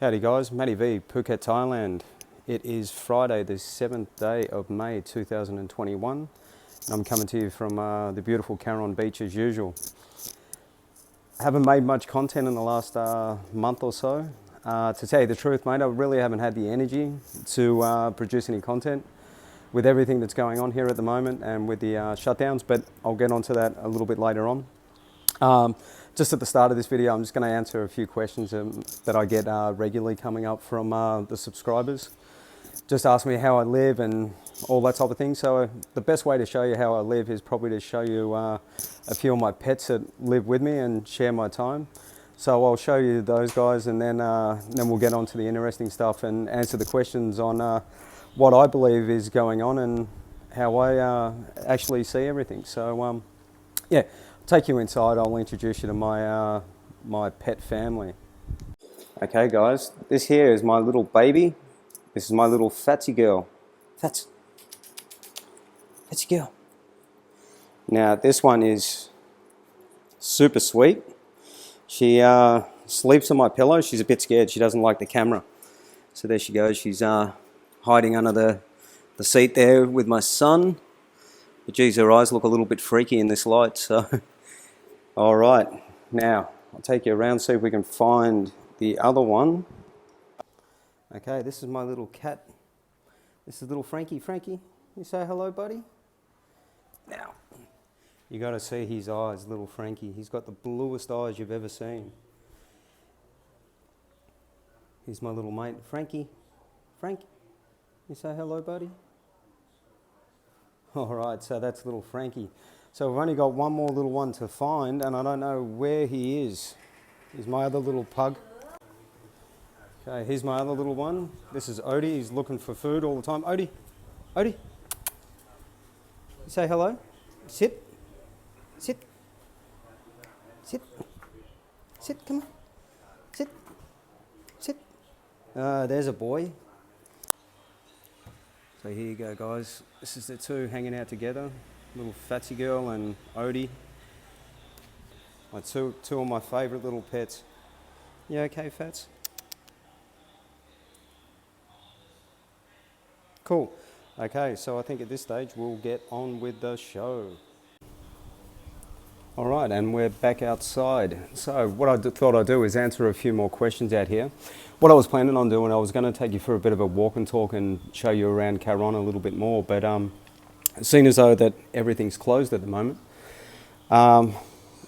Howdy guys, Matty-V, Phuket, Thailand. It is Friday the 7th day of May 2021 and I'm coming to you from the beautiful Keepin beach as usual. Haven't made much content in the last month or so. To tell you the truth mate, I really haven't had the energy to produce any content with everything that's going on here at the moment and with the shutdowns, but I'll get onto that a little bit later on. Just at the start of this video, I'm just going to answer a few questions that I get regularly coming up from the subscribers. Just ask me how I live and all that type of thing. So the best way to show you how I live is probably to show you a few of my pets that live with me and share my time. So I'll show you those guys and then we'll get on to the interesting stuff and answer the questions on what I believe is going on and how I actually see everything. So yeah. Take you inside, I'll introduce you to my my pet family. Okay guys, this here is my little baby. This is my little Fatsy girl. Fatsy girl. Now this one is super sweet. She sleeps on my pillow. She's a bit scared, she doesn't like the camera. So there she goes, she's hiding under the seat there with my son. But geez, her eyes look a little bit freaky in this light, so all right, now I'll take you around, see if we can find the other one. Okay, this is my little cat. This is little Frankie. Frankie, you say hello, buddy? Now, you got to see his eyes, little Frankie. He's got the bluest eyes you've ever seen. Here's my little mate, Frankie. Frank, you say hello, buddy? All right, so that's little Frankie. So we've only got one more little one to find and I don't know where he is. Here's my other little pug. Okay, here's my other little one. This is Odie, he's looking for food all the time. Odie, Odie, say hello. Sit, sit, sit, sit, come on, sit, sit. There's a boy. So here you go guys, this is the two hanging out together. Little Fatsy girl and Odie. My two of my favourite little pets. You okay, Fats? Cool. Okay, so I think at this stage we'll get on with the show. All right, and we're back outside. So what I thought I'd do is answer a few more questions out here. What I was planning on doing, I was going to take you for a bit of a walk and talk and show you around Keepin a little bit more, but seeing as though that everything's closed at the moment, I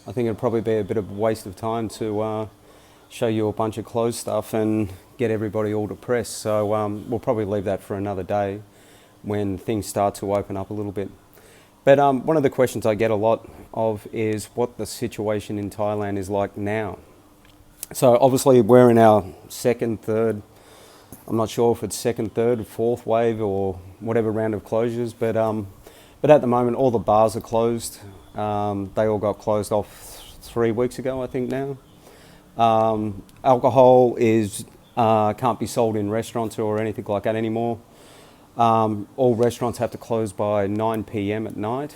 think it'd probably be a bit of a waste of time to show you a bunch of closed stuff and get everybody all depressed. So we'll probably leave that for another day when things start to open up a little bit. But one of the questions I get a lot of is what the situation in Thailand is like now. So obviously we're in our second, third, I'm not sure if it's second, third, fourth wave or whatever round of closures, but at the moment all the bars are closed. They all got closed off 3 weeks ago, I think now. Alcohol is can't be sold in restaurants or anything like that anymore. All restaurants have to close by 9 p.m. at night.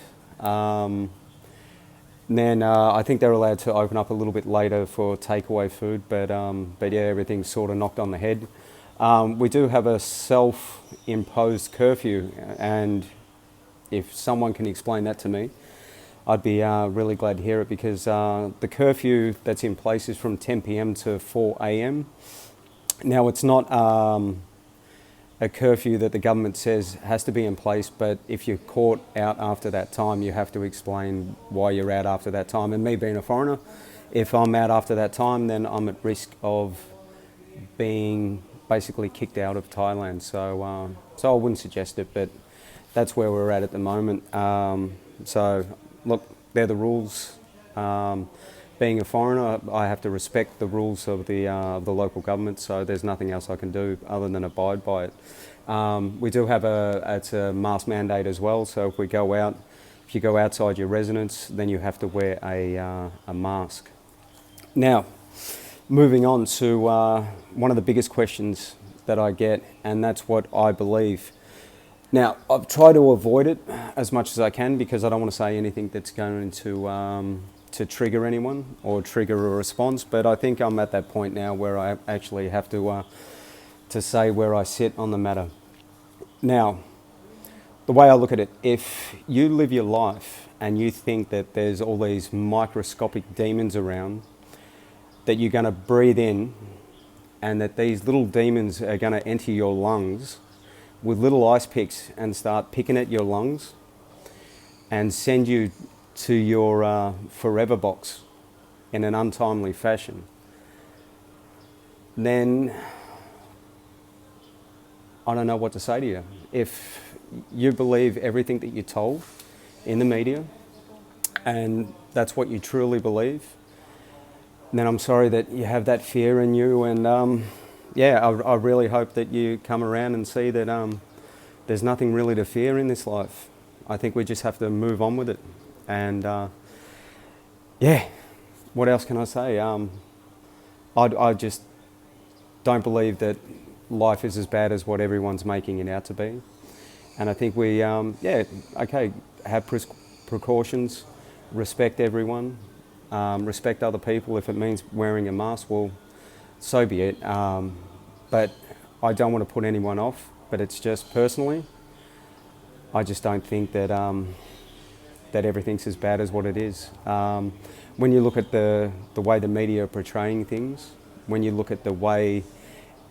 Then I think they're allowed to open up a little bit later for takeaway food, but yeah, everything's sort of knocked on the head. We do have a self-imposed curfew, and if someone can explain that to me, I'd be really glad to hear it, because the curfew that's in place is from 10 p.m. to 4 a.m. Now, it's not a curfew that the government says has to be in place, but if you're caught out after that time, you have to explain why you're out after that time. And me being a foreigner, if I'm out after that time, then I'm at risk of being basically kicked out of Thailand. So so I wouldn't suggest it, but that's where we're at the moment. So look, they're the rules. Being a foreigner, I have to respect the rules of the local government, so there's nothing else I can do other than abide by it. We do have it's a mask mandate as well, so if we go out, if you go outside your residence, then you have to wear a mask. Now, moving on to one of the biggest questions that I get, and that's what I believe. Now, I've tried to avoid it as much as I can because I don't want to say anything that's going to to trigger anyone or trigger a response, but I think I'm at that point now where I actually have to say where I sit on the matter. Now, the way I look at it, if you live your life and you think that there's all these microscopic demons around that you're going to breathe in, and that these little demons are going to enter your lungs with little ice picks and start picking at your lungs and send you to your forever box in an untimely fashion, then I don't know what to say to you. If you believe everything that you're told in the media and that's what you truly believe, then I'm sorry that you have that fear in you, and I really hope that you come around and see that there's nothing really to fear in this life. I think we just have to move on with it. And what else can I say? I just don't believe that life is as bad as what everyone's making it out to be. And I think we, have precautions, respect everyone, respect other people. If it means wearing a mask, well, so be it. But I don't want to put anyone off, but it's just personally, I just don't think that that everything's as bad as what it is. When you look at the way the media are portraying things, when you look at the way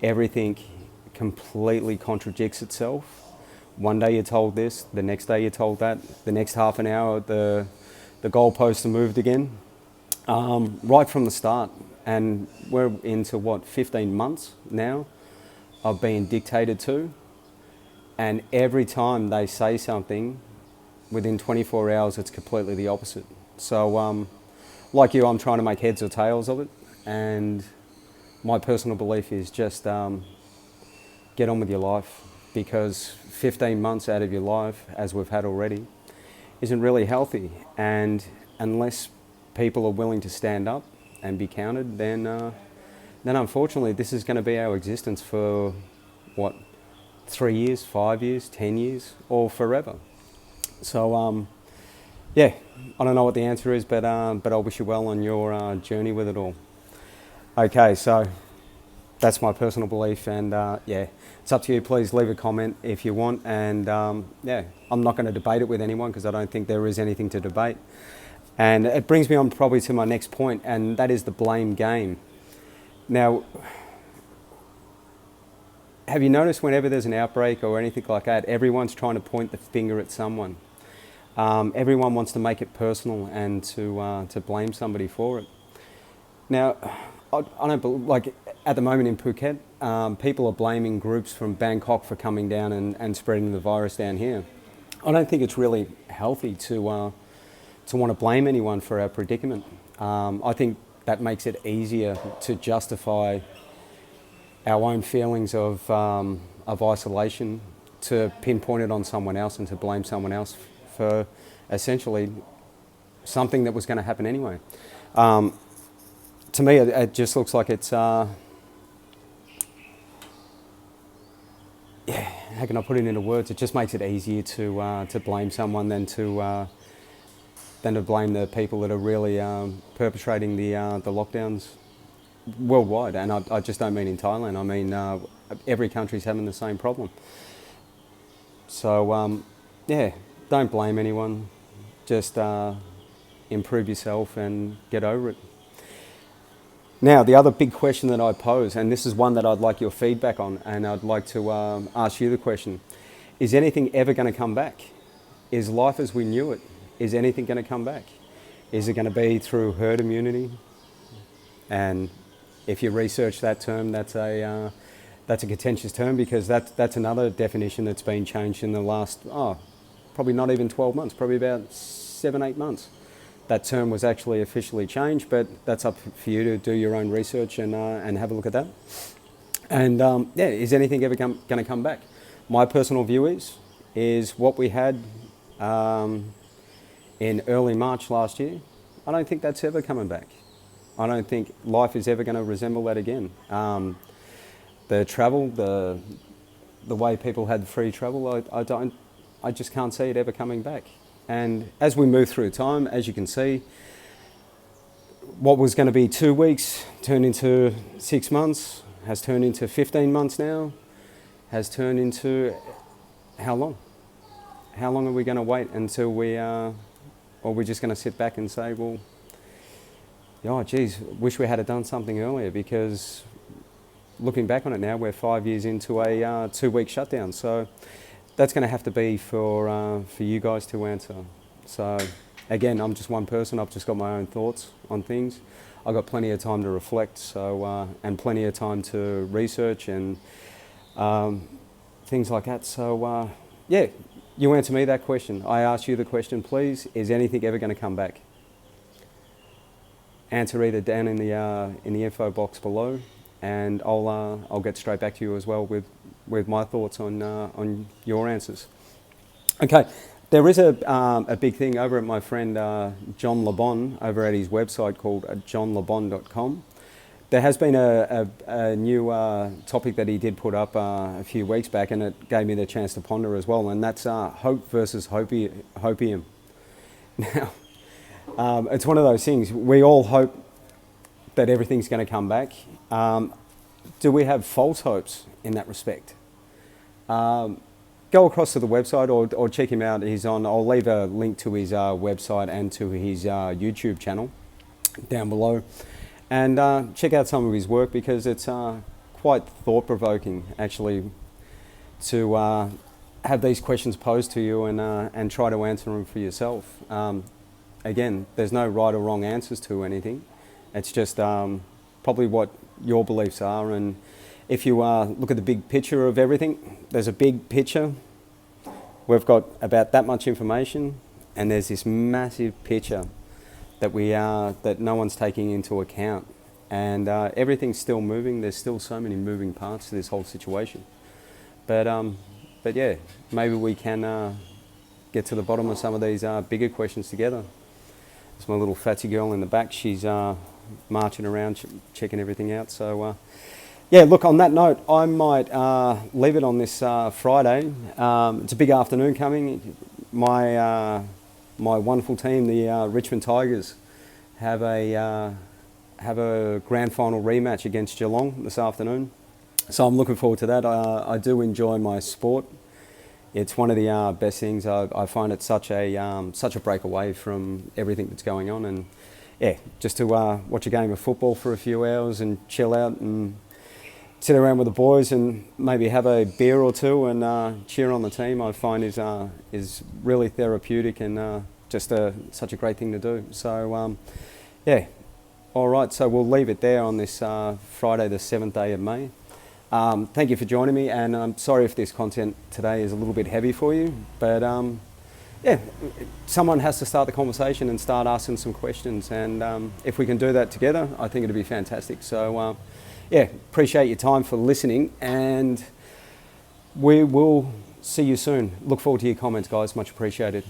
everything completely contradicts itself, one day you're told this, the next day you're told that, the next half an hour the goalposts are moved again, right from the start. And we're into 15 months now of being dictated to, and every time they say something, within 24 hours it's completely the opposite. So like you, I'm trying to make heads or tails of it, and my personal belief is just get on with your life, because 15 months out of your life, as we've had already, isn't really healthy. And unless people are willing to stand up and be counted, then unfortunately this is going to be our existence for 3 years, 5 years, 10 years, or forever. So I don't know what the answer is, but I wish you well on your journey with it all. Okay, so that's my personal belief, and it's up to you. Please leave a comment if you want, and I'm not going to debate it with anyone, because I don't think there is anything to debate. And it brings me on probably to my next point, and that is the blame game. Now, have you noticed whenever there's an outbreak or anything like that, everyone's trying to point the finger at someone. Everyone wants to make it personal and to blame somebody for it. Now, I don't believe, like at the moment in Phuket, people are blaming groups from Bangkok for coming down and spreading the virus down here. I don't think it's really healthy to want to blame anyone for our predicament. I think that makes it easier to justify our own feelings of isolation, to pinpoint it on someone else and to blame someone else for essentially something that was going to happen anyway. To me, it just looks like it's, how can I put it into words? It just makes it easier to blame someone than to blame the people that are really perpetrating the lockdowns worldwide. And I just don't mean in Thailand. I mean every country's having the same problem. So don't blame anyone. Just improve yourself and get over it. Now, the other big question that I pose, and this is one that I'd like your feedback on, and I'd like to ask you the question: is anything ever going to come back? Is life as we knew it? Is anything going to come back? Is it going to be through herd immunity? And if you research that term, that's a contentious term, because that's another definition that's been changed in the last, probably not even 12 months, probably about 7-8 months. That term was actually officially changed, but that's up for you to do your own research and have a look at that. And is anything ever going to come back? My personal view is what we had in early March last year. I don't think that's ever coming back. I don't think life is ever going to resemble that again. The travel, the way people had free travel, I just can't see it ever coming back. And as we move through time, as you can see, what was going to be 2 weeks turned into 6 months, has turned into 15 months now, has turned into how long? How long are we going to wait until we, or are we just going to sit back and say, well, oh geez, wish we had done something earlier, because looking back on it now, we're 5 years into a 2 week shutdown. So that's going to have to be for you guys to answer. So again, I'm just one person. I've just got my own thoughts on things. I've got plenty of time to reflect, so and plenty of time to research and things like that. So yeah, you answer me that question. I ask you the question, please. Is anything ever going to come back? Answer either down in the info box below, and I'll get straight back to you as well with my thoughts on your answers. Okay, there is a big thing over at my friend John LeBon over at his website called johnlebon.com. There has been a new topic that he did put up a few weeks back, and it gave me the chance to ponder as well, and that's hope versus hopium. Now, it's one of those things. We all hope that everything's going to come back. Do we have false hopes in that respect? Go across to the website or check him out. I'll leave a link to his website and to his YouTube channel down below. And check out some of his work, because it's quite thought-provoking, actually, to have these questions posed to you and try to answer them for yourself. Again, there's no right or wrong answers to anything. It's just probably what your beliefs are. And if you look at the big picture of everything, there's a big picture. We've got about that much information, and there's this massive picture that no one's taking into account. And everything's still moving. There's still so many moving parts to this whole situation. But yeah, maybe we can get to the bottom of some of these bigger questions together. It's my little fatty girl in the back. She's marching around, checking everything out. So yeah, look, on that note, I might leave it on this Friday. It's a big afternoon coming. My wonderful team, the Richmond Tigers, have a grand final rematch against Geelong this afternoon. So I'm looking forward to that. I do enjoy my sport. It's one of the best things. I find it such a break away from everything that's going on, and yeah, just to watch a game of football for a few hours and chill out and sit around with the boys and maybe have a beer or two and cheer on the team, I find is really therapeutic and just such a great thing to do. So yeah, all right. So we'll leave it there on this Friday, the 7th day of May. Thank you for joining me, and I'm sorry if this content today is a little bit heavy for you, but yeah, someone has to start the conversation and start asking some questions, and if we can do that together, I think it'd be fantastic. So yeah, appreciate your time for listening, and we will see you soon. Look forward to your comments, guys. Much appreciated.